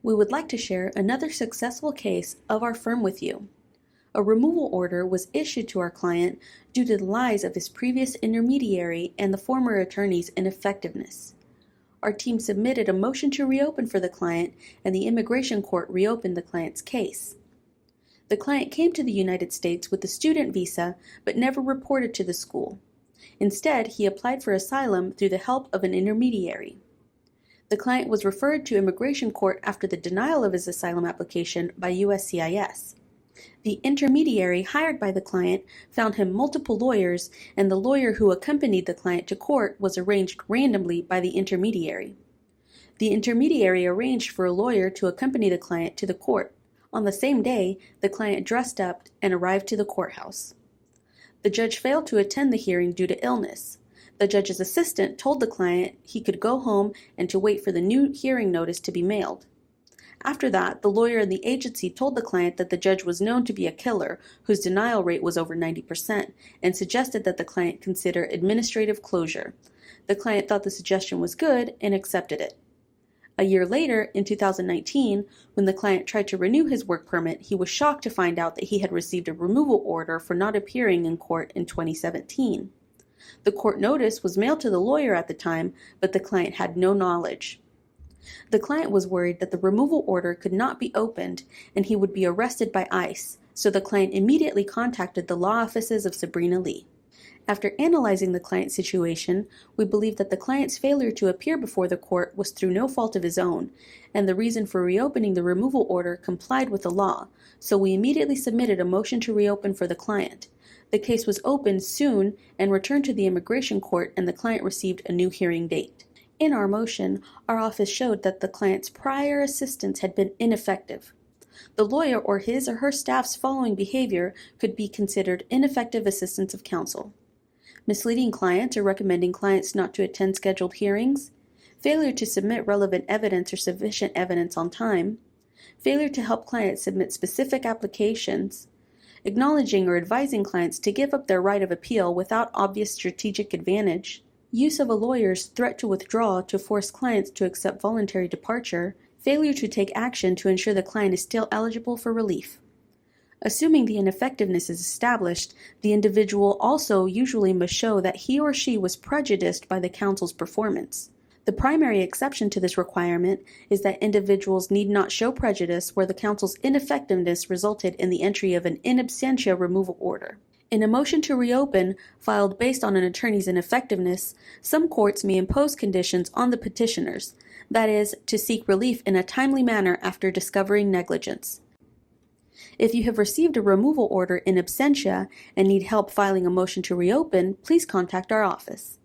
we would like to share another successful case of our firm with you. A removal order was issued to our client due to the lies of his previous intermediary and the former attorney's ineffectiveness. Our team submitted a motion to reopen for the client, and the immigration court reopened the client's case. The client came to the United States with a student visa but never reported to the school. Instead, he applied for asylum through the help of an intermediary. The client was referred to immigration court after the denial of his asylum application by USCIS. The intermediary hired by the client found him multiple lawyers, and the lawyer who accompanied the client to court was arranged randomly by the intermediary. The intermediary arranged for a lawyer to accompany the client to the court. On the same day, the client dressed up and arrived to the courthouse. The judge failed to attend the hearing due to illness. The judge's assistant told the client he could go home and to wait for the new hearing notice to be mailed. After that, the lawyer and the agency told the client that the judge was known to be a killer whose denial rate was over 90% and suggested that the client consider administrative closure. The client thought the suggestion was good and accepted it. A year later, in 2019, when the client tried to renew his work permit, he was shocked to find out that he had received a removal order for not appearing in court in 2017. The court notice was mailed to the lawyer at the time, but the client had no knowledge. The client was worried that the removal order could not be opened and he would be arrested by ICE, so the client immediately contacted the law offices of Sabrina Lee. After analyzing the client's situation, we believe that the client's failure to appear before the court was through no fault of his own, and the reason for reopening the removal order complied with the law, so we immediately submitted a motion to reopen for the client. The case was opened soon and returned to the immigration court, and the client received a new hearing date. In our motion, our office showed that the client's prior assistance had been ineffective. The lawyer or his or her staff's following behavior could be considered ineffective assistance of counsel: misleading clients or recommending clients not to attend scheduled hearings, failure to submit relevant evidence or sufficient evidence on time, failure to help clients submit specific applications, acknowledging or advising clients to give up their right of appeal without obvious strategic advantage, use of a lawyer's threat to withdraw to force clients to accept voluntary departure, failure to take action to ensure the client is still eligible for relief. Assuming the ineffectiveness is established, the individual also usually must show that he or she was prejudiced by the counsel's performance. The primary exception to this requirement is that individuals need not show prejudice where the counsel's ineffectiveness resulted in the entry of an in absentia removal order. In a motion to reopen filed based on an attorney's ineffectiveness, some courts may impose conditions on the petitioners, that is, to seek relief in a timely manner after discovering negligence. If you have received a removal order in absentia and need help filing a motion to reopen, please contact our office.